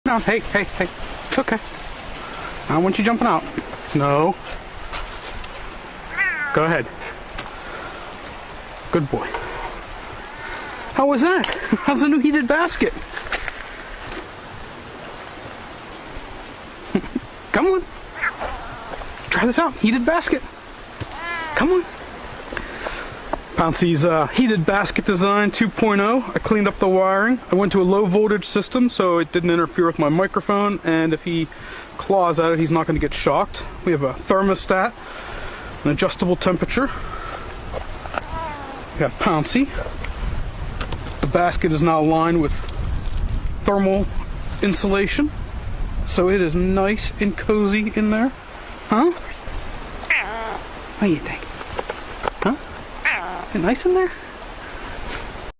No, hey, hey, hey. It's okay. I don't want you jumping out. No. Go ahead. Good boy. How was that? How's the new heated basket? Come on. Try this out. Heated basket. Come on. Pouncy's heated basket design 2.0. I cleaned up the wiring. I went to a low voltage system so it didn't interfere with my microphone, and if he claws at it, he's not going to get shocked. We have a thermostat, an adjustable temperature. We got Pouncy. The basket is now lined with thermal insulation, so it is nice and cozy in there. Huh? What do you think? Huh? Is it nice in there?